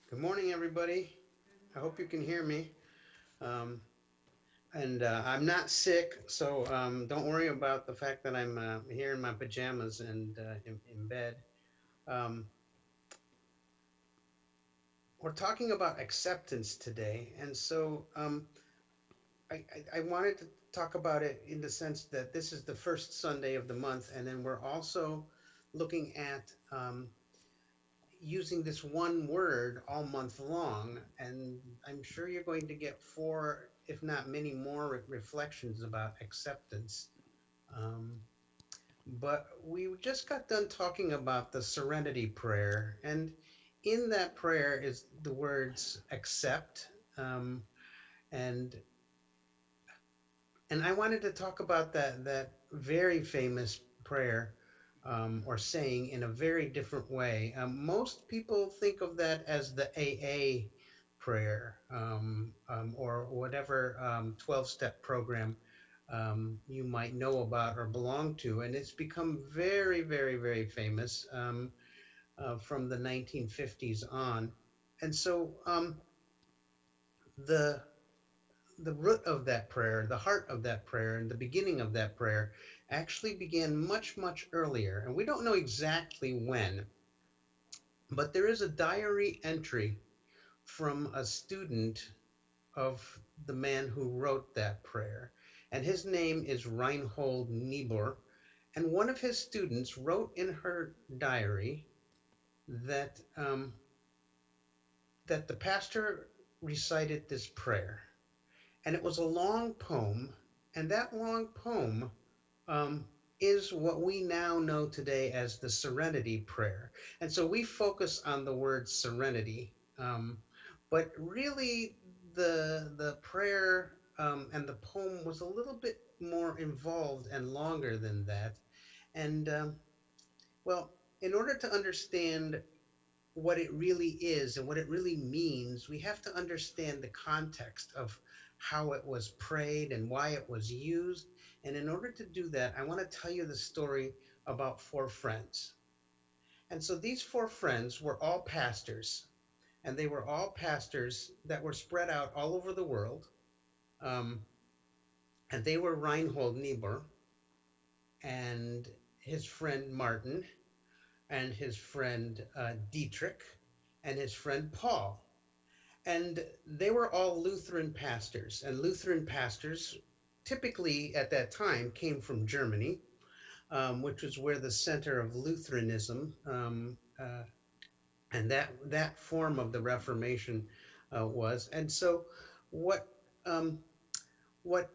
Good morning, everybody. I hope you can hear me. Um, and I'm not sick, so don't worry about the fact that I'm here in my pajamas and in bed. Um, we're talking about acceptance today, and so I wanted to talk about it in the sense that this is the first Sunday of the month, and then we're also looking at using this one word all month long, and I'm sure you're going to get four, if not many more, reflections about acceptance. Um, but we just got done talking about the Serenity prayer, and in that prayer is the words accept, um, and and I wanted to talk about that very famous prayer or saying in a very different way. Most people think of that as the AA prayer or whatever 12-step program you might know about or belong to, and it's become very, very, very famous from the 1950s on. And so the the root of that prayer, the heart of that prayer, and the beginning of that prayer actually began much, much earlier. And we don't know exactly when, but there is a diary entry from a student of the man who wrote that prayer. And his name is Reinhold Niebuhr. And one of his students wrote in her diary that that the pastor recited this prayer, and it was a long poem, and that long poem um, is what we now know today as the Serenity Prayer. And so we focus on the word serenity, but really the prayer and the poem was a little bit more involved and longer than that. And well, in order to understand what it really is and what it really means, we have to understand the context of how it was prayed and why it was used. And in order to do that, I want to tell you the story about four friends. And so these four friends were all pastors, and they were all pastors that were spread out all over the world. Um, and they were Reinhold Niebuhr and his friend Martin and his friend Dietrich and his friend Paul. And they were all Lutheran pastors. And Lutheran pastors typically at that time came from Germany, which was where the center of Lutheranism and that form of the Reformation was. And so, what um, what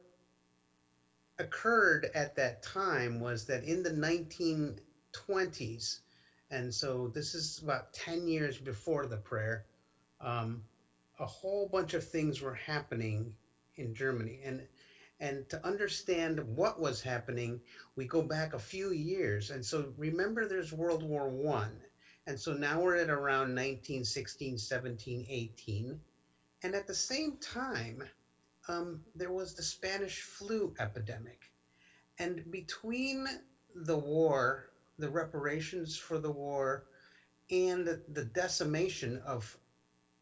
occurred at that time was that in the 1920s, and so this is about 10 years before the prayer, um, a whole bunch of things were happening in Germany. And to understand what was happening, we go back a few years. And so remember there's World War One. And so now we're at around 1916, 17, 18. And at the same time, there was the Spanish flu epidemic. And between the war, the reparations for the war, and the decimation of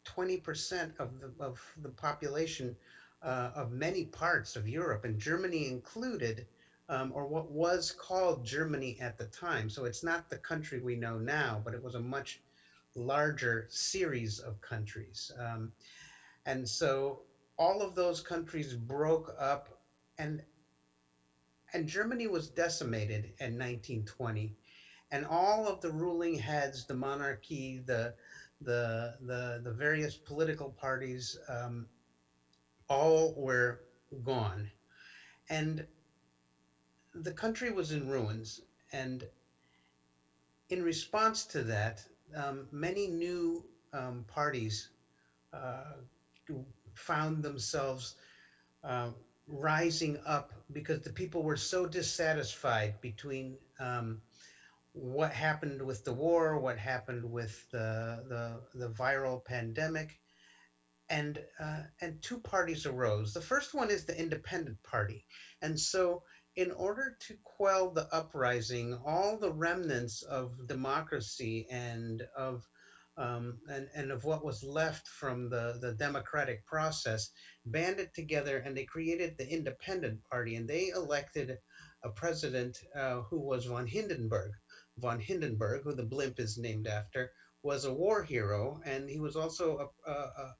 20% of the population of many parts of Europe, and Germany included, or what was called Germany at the time. So it's not the country we know now, but it was a much larger series of countries. And so all of those countries broke up, and and Germany was decimated in 1920, and all of the ruling heads, the monarchy, the various political parties, all were gone, and the country was in ruins. And in response to that, many new parties uh, found themselves uh, rising up because the people were so dissatisfied between what happened with the war, what happened with the viral pandemic, and two parties arose. The first one is the Independent Party, and so in order to quell the uprising, all the remnants of democracy and of and of what was left from the democratic process, banded together and they created the Independent Party, and they elected a president who was von Hindenburg. Von Hindenburg, who the blimp is named after, was a war hero, and he was also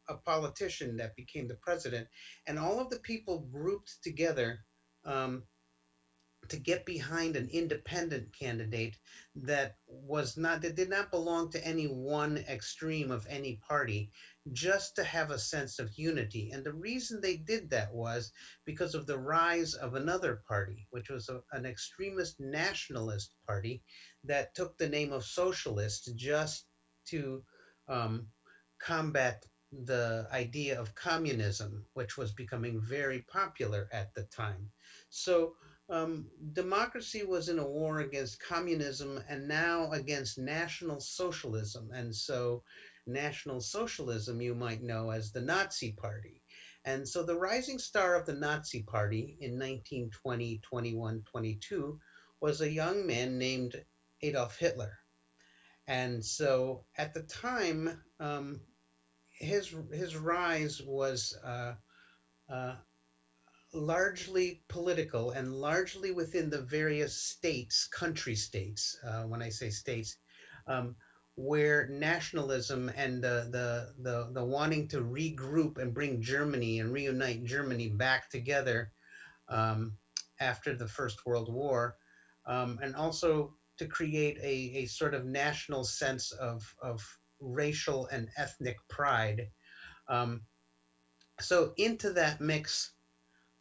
a politician that became the president. And all of the people grouped together um, to get behind an independent candidate that did not belong to any one extreme of any party, just to have a sense of unity. And the reason they did that was because of the rise of another party, which was an extremist nationalist party that took the name of socialist, just to um, combat the idea of communism, which was becoming very popular at the time. So democracy was in a war against communism and now against National Socialism. And so, National Socialism, you might know as the Nazi Party. And so, the rising star of the Nazi Party in 1920, 21, 22 was a young man named Adolf Hitler. And so, at the time, his rise was uh, largely political and largely within the various states, country states, when I say states, um, where nationalism and the wanting to regroup and bring Germany and reunite Germany back together um, after the First World War, and also to create a sort of national sense of racial and ethnic pride. Um, so into that mix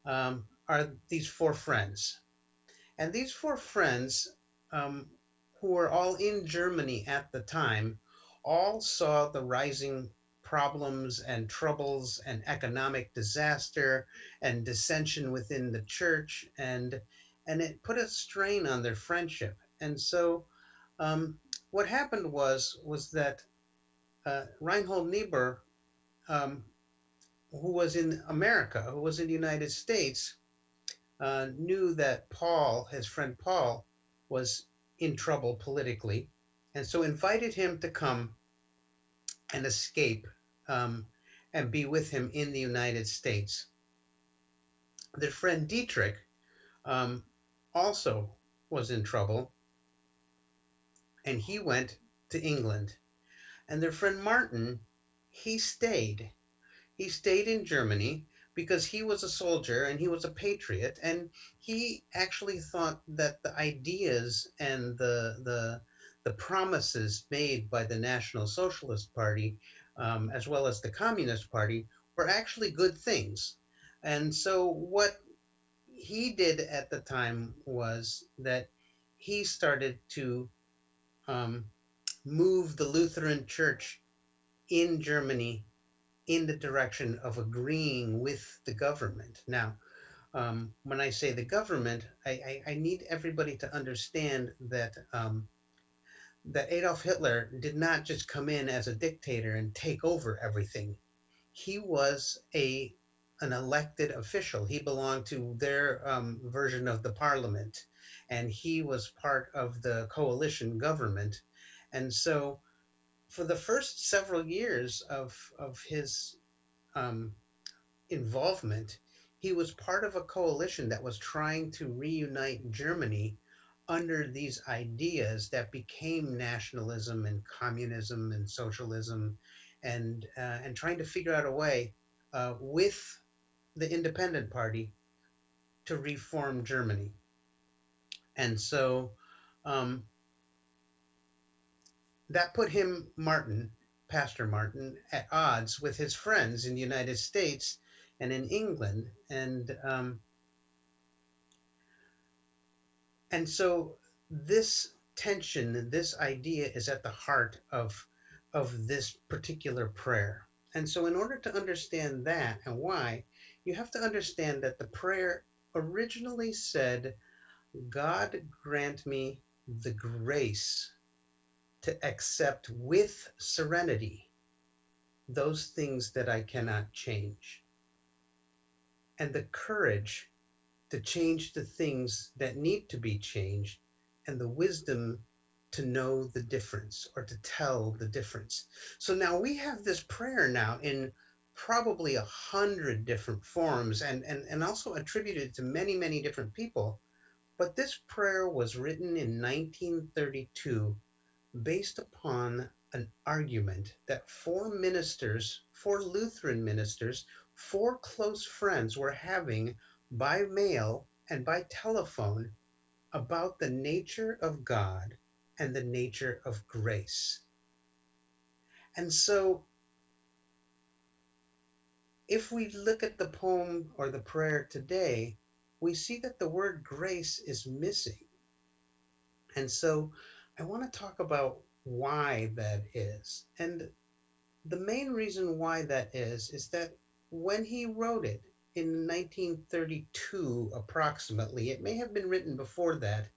are these four friends. And these four friends, um, who were all in Germany at the time, all saw the rising problems and troubles and economic disaster and dissension within the church, and it put a strain on their friendship. And so, um, what happened was that Reinhold Niebuhr, um, who was in America, who was in the United States, knew that Paul, his friend Paul, was in trouble politically, and so invited him to come and escape um, and be with him in the United States. Their friend Dietrich um, also was in trouble, and he went to England. And their friend Martin, he stayed. He stayed in Germany because he was a soldier and he was a patriot, and he actually thought that the ideas and the promises made by the National Socialist Party, as well as the Communist Party, were actually good things. And so what he did at the time was that he started to um, move the Lutheran Church in Germany in the direction of agreeing with the government. Now, when I say the government, I need everybody to understand that Adolf Hitler did not just come in as a dictator and take over everything. He was an elected official. He belonged to their version of the parliament, and he was part of the coalition government. And so, for the first several years of his um, involvement, he was part of a coalition that was trying to reunite Germany under these ideas that became nationalism and communism and socialism, and trying to figure out a way with the Independent Party to reform Germany. And so um, that put him, Martin, Pastor Martin, at odds with his friends in the United States and in England. And so this tension, this idea is at the heart of this particular prayer. And so in order to understand that and why, you have to understand that the prayer originally said, God grant me the grace to accept with serenity those things that I cannot change, and the courage to change the things that need to be changed, and the wisdom to know the difference or to tell the difference. So now we have this prayer now in probably 100 different forms and also attributed to many, many different people. But this prayer was written in 1932 based upon an argument that four Lutheran ministers, four close friends were having by mail and by telephone about the nature of God and the nature of grace. And so, if we look at the poem or the prayer today, we see that the word grace is missing. And so, I want to talk about why that is. And the main reason why that is that when he wrote it in 1932, approximately, it may have been written before that,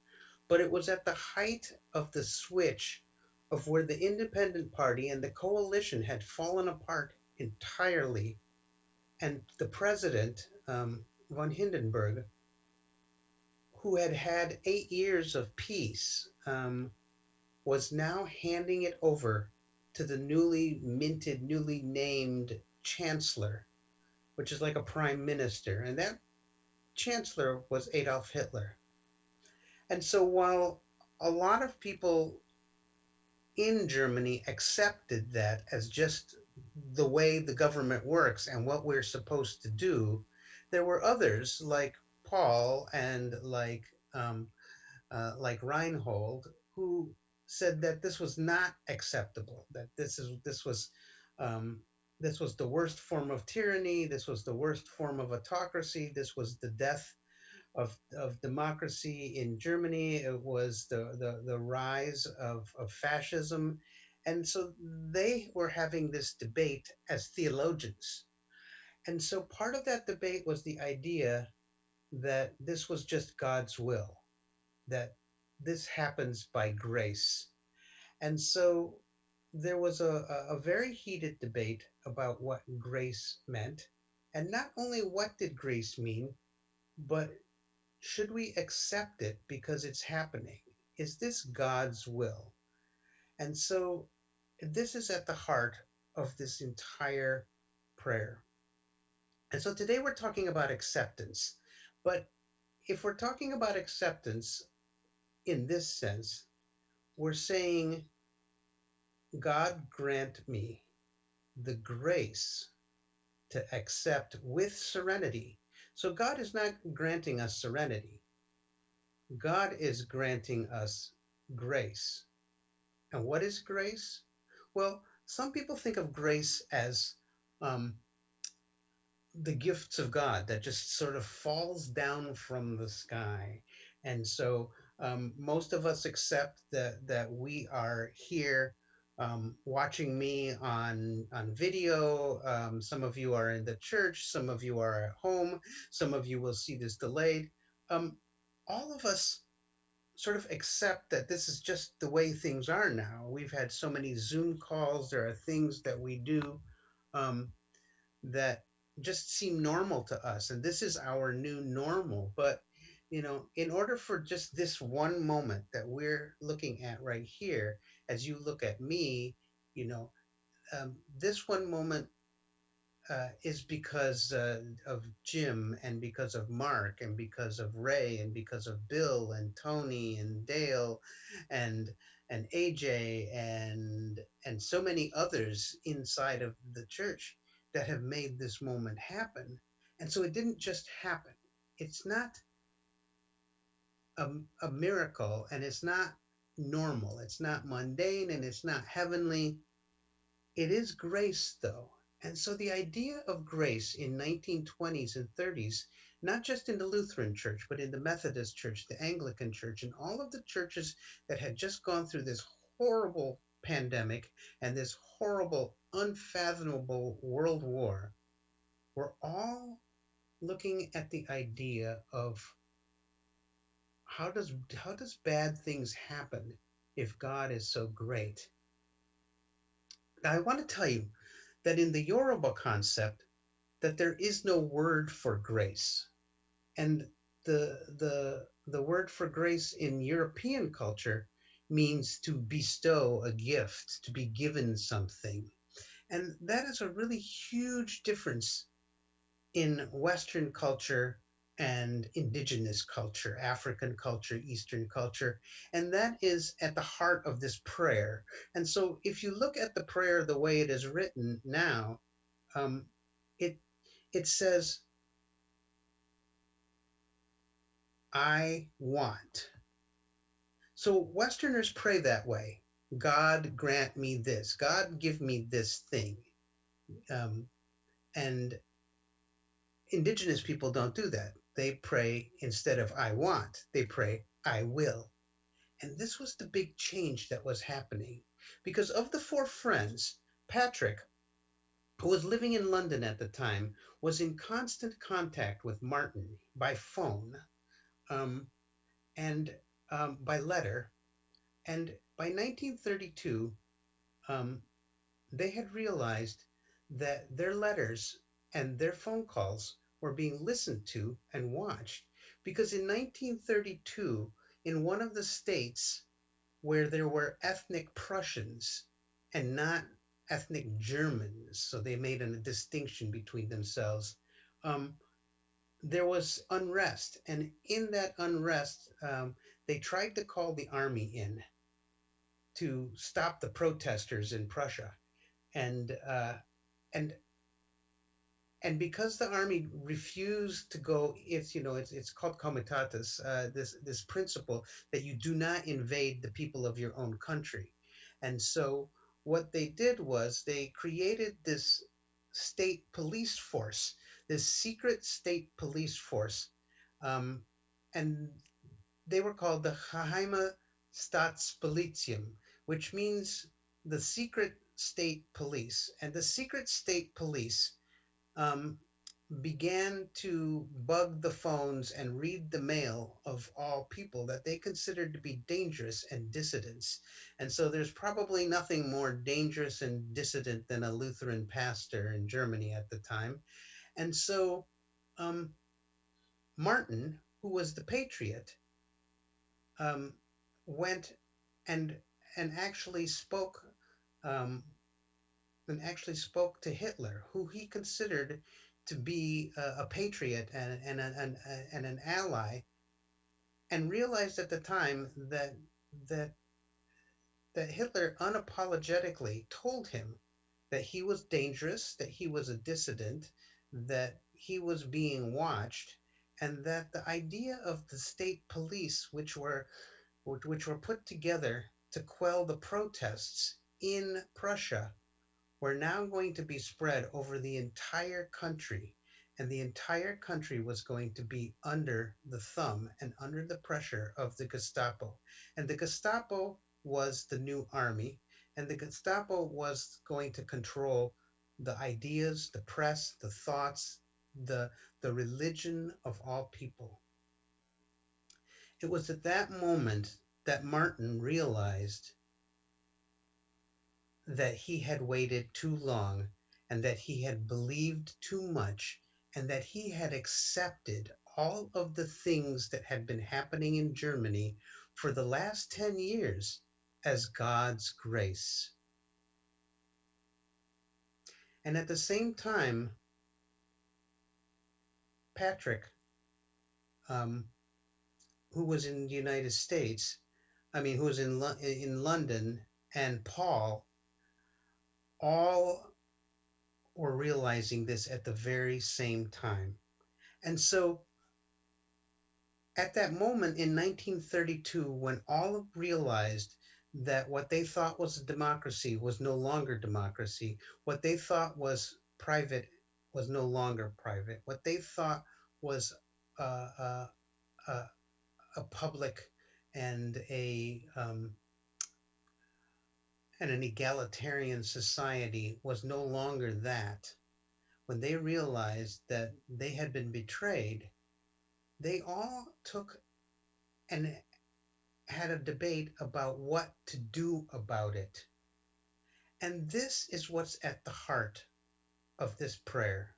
but it was at the height of the switch of where the Independent Party and the coalition had fallen apart entirely. And the president, von Hindenburg, who had had 8 years of peace, was now handing it over to the newly minted, newly named chancellor, which is like a prime minister. And that chancellor was Adolf Hitler. And so while a lot of people in Germany accepted that as just the way the government works and what we're supposed to do, there were others like Paul and like Reinhold who said that this was not acceptable. That um, this was the worst form of tyranny. This was the worst form of autocracy. This was the death of democracy in Germany. It was the rise of fascism. And so they were having this debate as theologians. And so part of that debate was the idea that this was just God's will, that this happens by grace. And so there was a very heated debate about what grace meant. And not only what did grace mean, but should we accept it because it's happening? Is this God's will? And so this is at the heart of this entire prayer. And so today we're talking about acceptance. But if we're talking about acceptance in this sense, we're saying, God grant me the grace to accept with serenity. So God is not granting us serenity. God is granting us grace. And what is grace? Well, some people think of grace as um, the gifts of God that just sort of falls down from the sky. And so most of us accept that we are here watching me on video. Some of you are in the church, some of you are at home, some of you will see this delayed. Um, all of us sort of accept that this is just the way things are now. We've had so many Zoom calls. There are things that we do um, that just seem normal to us, and this is our new normal. But in order for just this one moment that we're looking at right here, as you look at me, you know, this one moment is because of Jim and because of Mark and because of Ray and because of Bill and Tony and Dale and and AJ and so many others inside of the church that have made this moment happen. And so it didn't just happen. It's not a, a miracle, and it's not normal. It's not mundane, and it's not heavenly. It is grace, though. And so the idea of grace in 1920s and 30s, not just in the Lutheran Church, but in the Methodist Church, the Anglican Church, and all of the churches that had just gone through this horrible pandemic and this horrible, unfathomable world war, were all looking at the idea of how does bad things happen if God is so great? Now, I want to tell you that in the Yoruba concept, that there is no word for grace. And the word for grace in European culture means to bestow a gift, to be given something. And that is a really huge difference in Western culture and indigenous culture, African culture, Eastern culture. And that is at the heart of this prayer. And so if you look at the prayer the way it is written now, um, it, it says, I want. So Westerners pray that way. God grant me this. God give me this thing. Um, and indigenous people don't do that. They pray instead of I want, they pray I will. And this was the big change that was happening. Because of the four friends, Patrick, who was living in London at the time, was in constant contact with Martin by phone um, and by letter. And by 1932, um, they had realized that their letters and their phone calls were being listened to and watched because in 1932, in one of the states where there were ethnic Prussians and not ethnic Germans, so they made a distinction between themselves. Um, there was unrest, and in that unrest, they tried to call the army in to stop the protesters in Prussia, and and and because the army refused to go, it's called comitatus, this principle that you do not invade the people of your own country. And so what they did was they created this state police force, this secret state police force, um, and they were called the Geheime Staatspolitium, which means the secret state police. And the secret state police um, began to bug the phones and read the mail of all people that they considered to be dangerous and dissidents. And so there's probably nothing more dangerous and dissident than a Lutheran pastor in Germany at the time. And so um, Martin, who was the patriot, um, went and and actually spoke um, to Hitler, who he considered to be a patriot and an ally, and realized at the time that that Hitler unapologetically told him that he was dangerous, that he was a dissident, that he was being watched, and that the idea of the state police, which were put together to quell the protests in Prussia, were now going to be spread over the entire country, and the entire country was going to be under the thumb and under the pressure of the Gestapo. And the Gestapo was the new army, and the Gestapo was going to control the ideas, the press, the thoughts, the the religion of all people. It was at that moment that Martin realized that he had waited too long and that he had believed too much and that he had accepted all of the things that had been happening in Germany for the last 10 years as God's grace. And at the same time, Patrick, um, who was in the United States, who was in London, and Paul, all were realizing this at the very same time. And so at that moment in 1932, when all realized that what they thought was a democracy was no longer democracy, what they thought was private was no longer private, what they thought was uh, uh, uh, a public and an egalitarian society was no longer that. When they realized that they had been betrayed, they all took and had a debate about what to do about it. And this is what's at the heart of this prayer.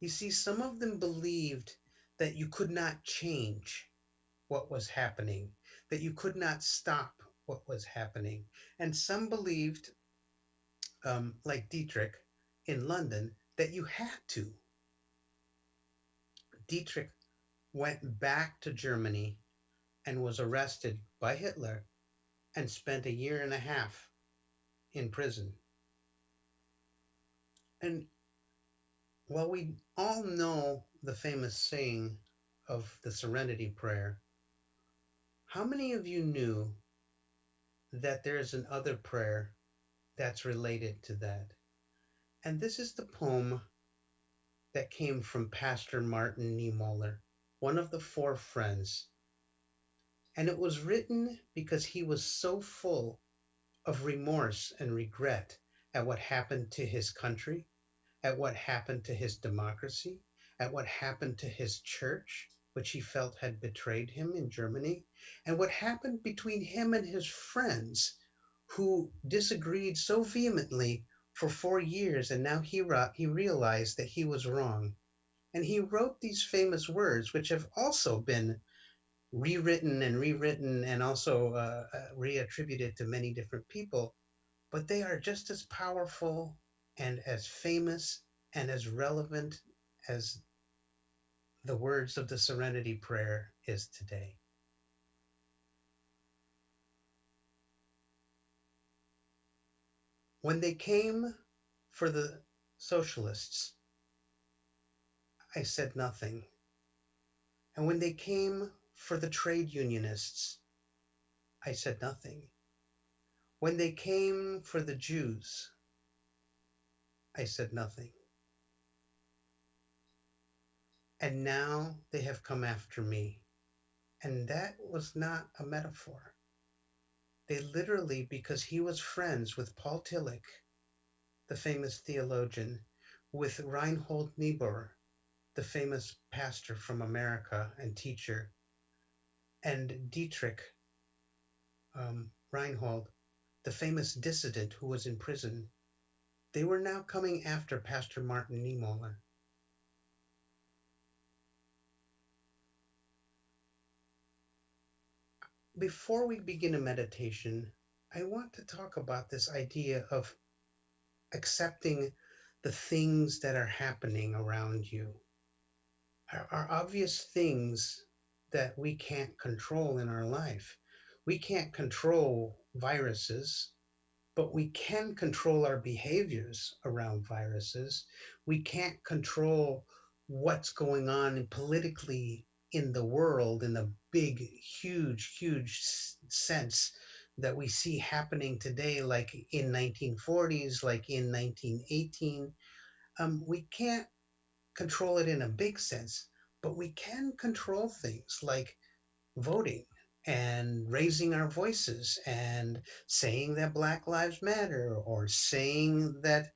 You see, some of them believed that you could not change what was happening, that you could not stop what was happening. And some believed, like Dietrich in London, that you had to. Dietrich went back to Germany and was arrested by Hitler and spent a year and a half in prison. And while we all know the famous saying of the Serenity Prayer, how many of you knew that there is another prayer that's related to that? And this is the poem that came from Pastor Martin Niemöller, one of the four friends. And it was written because he was so full of remorse and regret at what happened to his country, at what happened to his democracy, at what happened to his church, which he felt had betrayed him in Germany, and what happened between him and his friends who disagreed so vehemently for 4 years, and now he realized that he was wrong. And he wrote these famous words, which have also been rewritten and also reattributed to many different people, but they are just as powerful and as famous and as relevant as the words of the Serenity Prayer is today. When they came for the socialists, I said nothing. And when they came for the trade unionists, I said nothing. When they came for the Jews, I said nothing. And now they have come after me. And that was not a metaphor. They literally, because he was friends with Paul Tillich, the famous theologian, with Reinhold Niebuhr, the famous pastor from America and teacher, and Dietrich Reinhold, the famous dissident who was in prison, they were now coming after Pastor Martin Niemöller. Before we begin a meditation, I want to talk about this idea of accepting the things that are happening around you. Are obvious things that we can't control in our life. We can't control viruses, but we can control our behaviors around viruses. We can't control what's going on politically in the world in the big, huge sense that we see happening today, like in 1940s, like in 1918. We can't control it in a big sense, but we can control things like voting and raising our voices and saying that Black Lives Matter, or saying that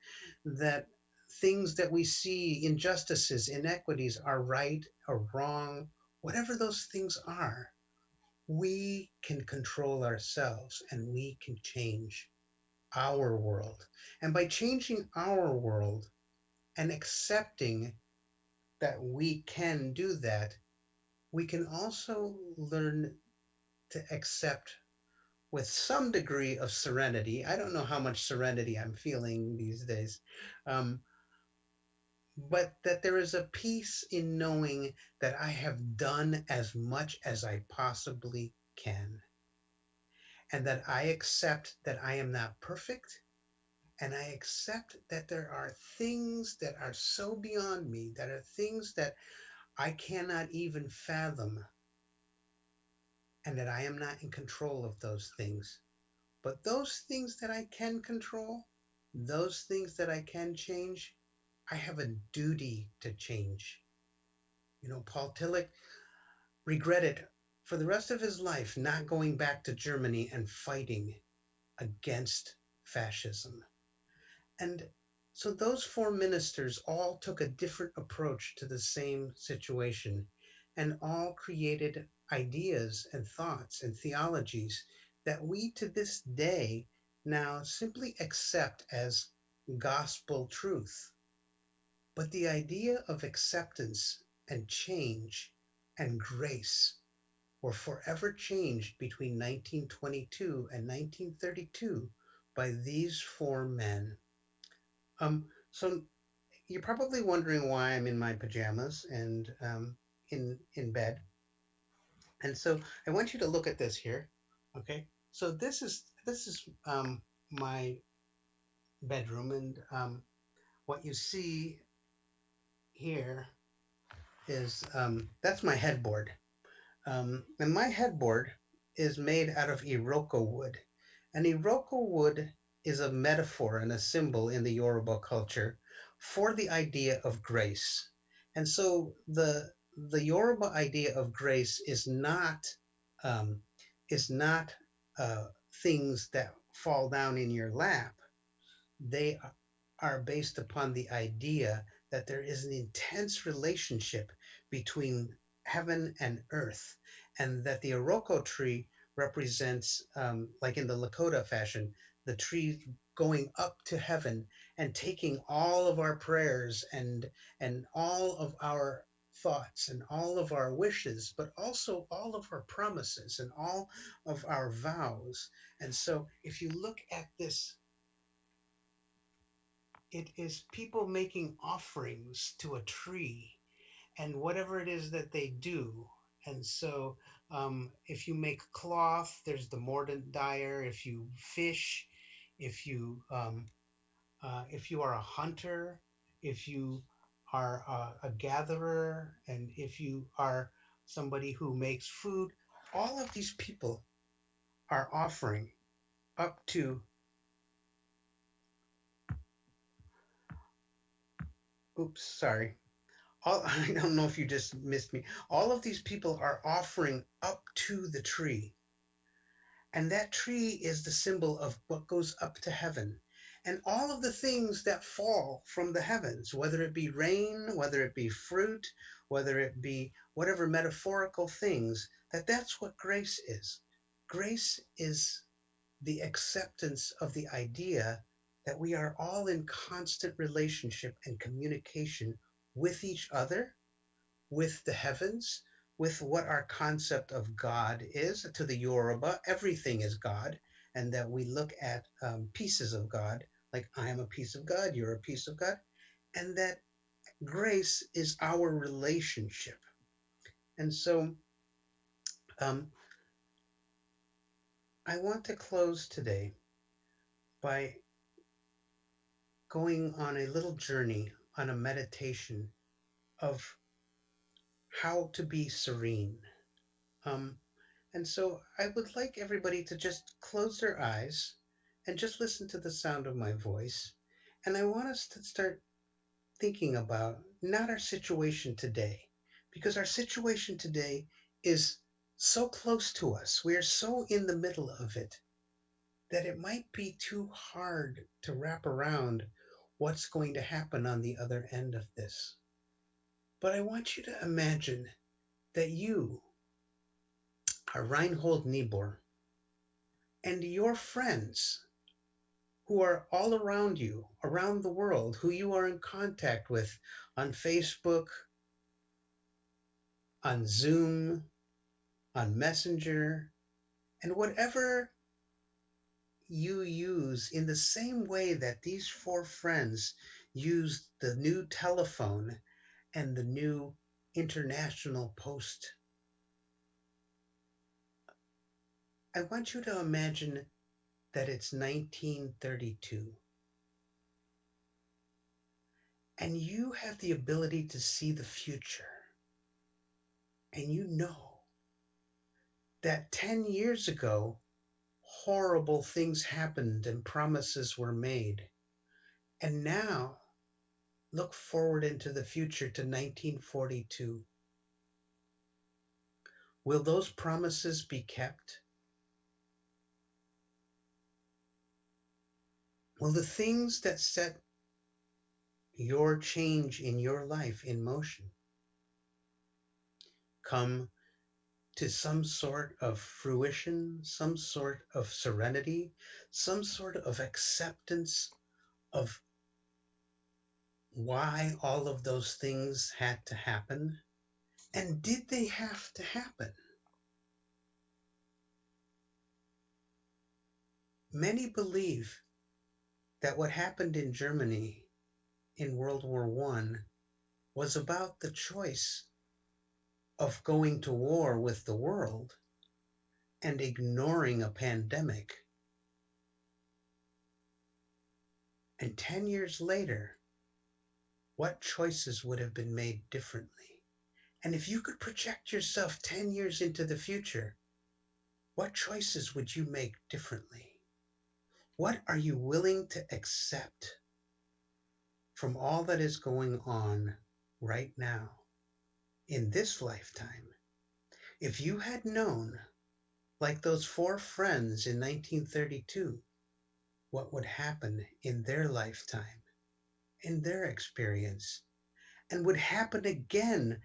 things that we see, injustices, inequities, are right or wrong. Whatever those things are, we can control ourselves and we can change our world. And by changing our world and accepting that we can do that, we can also learn to accept with some degree of serenity. I don't know how much serenity I'm feeling these days, um, but that there is a peace in knowing that I have done as much as I possibly can, and that I accept that I am not perfect, and I accept that there are things that are so beyond me, that are things that I cannot even fathom, and that I am not in control of those things. But those things that I can control, those things that I can change, I have a duty to change. Paul Tillich regretted for the rest of his life not going back to Germany and fighting against fascism. And so those four ministers all took a different approach to the same situation, and all created ideas and thoughts and theologies that we to this day now simply accept as gospel truth. But the idea of acceptance and change and grace were forever changed between 1922 and 1932 by these four men. So you're probably wondering why I'm in my pajamas and in bed. And so I want you to look at this here. Okay. So this is my bedroom, and what you see here is that's my headboard. And my headboard is made out of Iroko wood. And Iroko wood is a metaphor and a symbol in the Yoruba culture for the idea of grace. And so the Yoruba idea of grace um, is not things that fall down in your lap. They are based upon the idea that there is an intense relationship between heaven and earth, and that the Iroko tree represents, like in the Lakota fashion, the tree going up to heaven and taking all of our prayers and all of our thoughts and all of our wishes, but also all of our promises and all of our vows. And so if you look at this, it is people making offerings to a tree and whatever it is that they do. And so, if you make cloth, there's the mordant dyer. If you fish, if you if you are a hunter, if you are a gatherer, and if you are somebody who makes food, all of these people are offering up to. Oops, sorry. All, I don't know if you just missed me. All of these people are offering up to the tree. And that tree is the symbol of what goes up to heaven. And all of the things that fall from the heavens, whether it be rain, whether it be fruit, whether it be whatever metaphorical things, that's what grace is. Grace is the acceptance of the idea that we are all in constant relationship and communication with each other, with the heavens, with what our concept of God is. To the Yoruba, everything is God, and that we look at pieces of God, like I am a piece of God, you're a piece of God, and that grace is our relationship. And so um, I want to close today by going on a little journey, on a meditation of how to be serene. Um, And so I would like everybody to just close their eyes and just listen to the sound of my voice. And I want us to start thinking about not our situation today, because our situation today is so close to us. We are so in the middle of it that it might be too hard to wrap around what's going to happen on the other end of this. But I want you to imagine that you are Reinhold Niebuhr and your friends who are all around you, around the world, who you are in contact with on Facebook, on Zoom, on Messenger, and whatever you use, in the same way that these four friends used the new telephone and the new international post. I want you to imagine that it's 1932 and you have the ability to see the future, and you know that 10 years ago, horrible things happened and promises were made. And now, look forward into the future to 1942. Will those promises be kept? Will the things that set your change in your life in motion come to some sort of fruition, some sort of serenity, some sort of acceptance of why all of those things had to happen? And did they have to happen? Many believe that what happened in Germany in World War I was about the choice of going to war with the world and ignoring a pandemic. And 10 years later, what choices would have been made differently? And if you could project yourself 10 years into the future, what choices would you make differently? What are you willing to accept from all that is going on right now in this lifetime? If you had known, like those four friends in 1932, what would happen in their lifetime, in their experience, and would happen again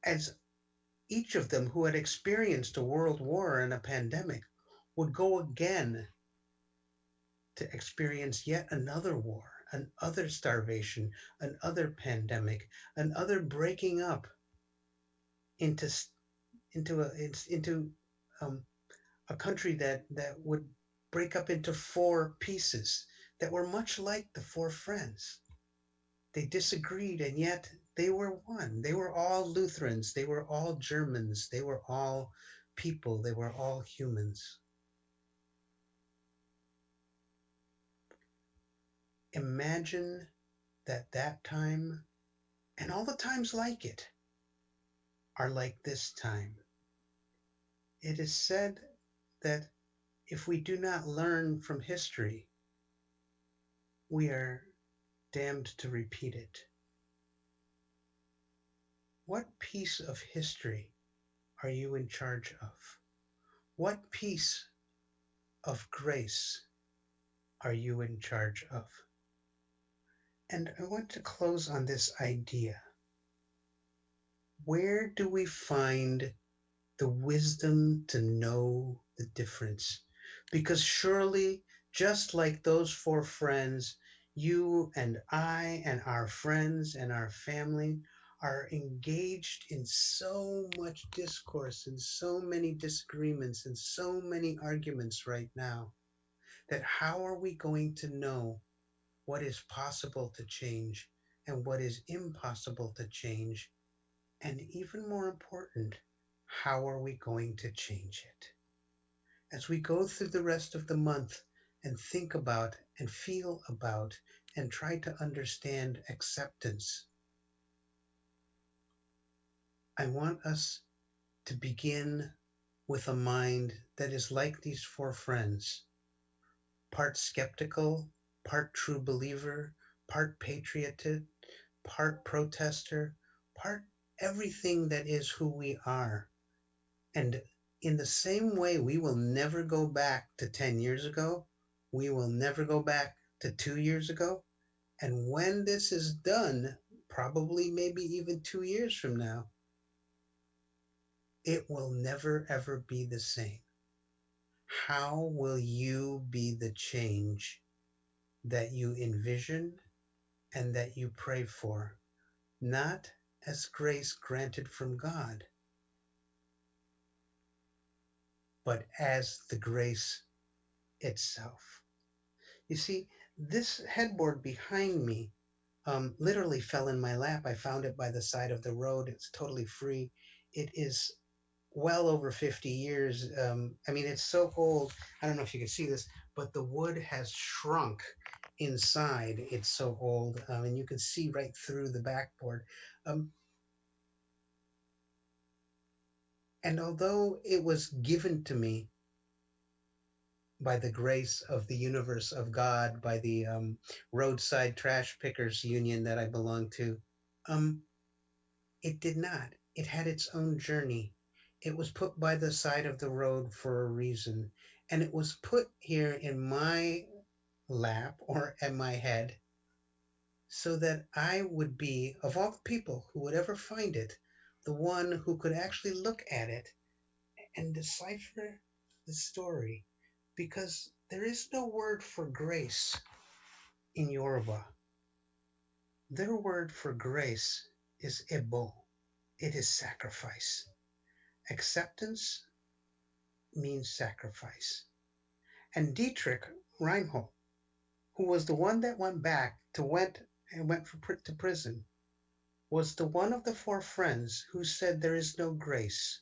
as each of them who had experienced a world war and a pandemic would go again to experience yet another war, another starvation, another pandemic, another breaking up into into um, a country that would break up into four pieces that were much like the four friends. They disagreed, and yet they were one. They were all Lutherans. They were all Germans. They were all people. They were all humans. Imagine that that time and all the times like it are like this time. It is said that if we do not learn from history, we are damned to repeat it. What piece of history are you in charge of? What piece of grace are you in charge of? And I want to close on this idea. Where do we find the wisdom to know the difference? Because surely, just like those four friends, you and I and our friends and our family are engaged in so much discourse and so many disagreements and so many arguments right now, that how are we going to know what is possible to change and what is impossible to change? And even more important, how are we going to change it? As we go through the rest of the month and think about and feel about and try to understand acceptance, I want us to begin with a mind that is like these four friends, part skeptical, part true believer, part patriotic, part protester, part everything that is who we are. And in the same way, we will never go back to 10 years ago. We will never go back to 2 years ago. And when this is done, probably maybe even 2 years from now, it will never ever be the same. How will you be the change that you envision and that you pray for? Not as grace granted from God, but as the grace itself. You see, this headboard behind me literally fell in my lap. I found it by the side of the road. It's totally free. It is well over 50 years. I mean, it's so old. I don't know if you can see this, but the wood has shrunk inside. It's so old. And you can see right through the backboard. Um, and although it was given to me by the grace of the universe of God, by the roadside trash pickers union that I belong to, um, it did not. It had its own journey. It was put by the side of the road for a reason, and it was put here in my lap or at my head so that I would be, of all the people who would ever find it, the one who could actually look at it and decipher the story. Because there is no word for grace in Yoruba. Their word for grace is ebo. It is sacrifice. Acceptance means sacrifice. And Dietrich Reinhold, who was the one that went back to went to prison, was the one of the four friends who said there is no grace.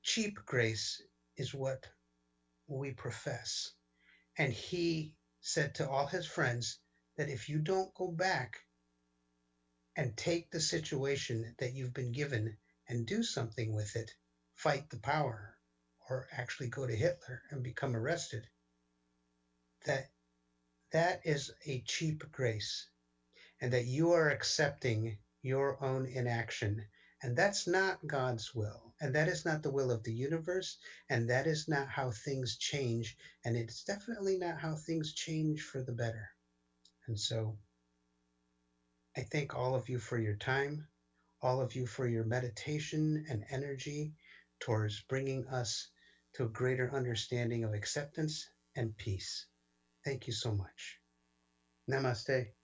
Cheap grace is what we profess. And he said to all his friends that if you don't go back and take the situation that you've been given and do something with it, fight the power, or actually go to Hitler and become arrested, that that is a cheap grace, and that you are accepting your own inaction. And that's not God's will. And that is not the will of the universe. And that is not how things change. And it's definitely not how things change for the better. And so I thank all of you for your time, all of you for your meditation and energy towards bringing us to a greater understanding of acceptance and peace. Thank you so much. Namaste.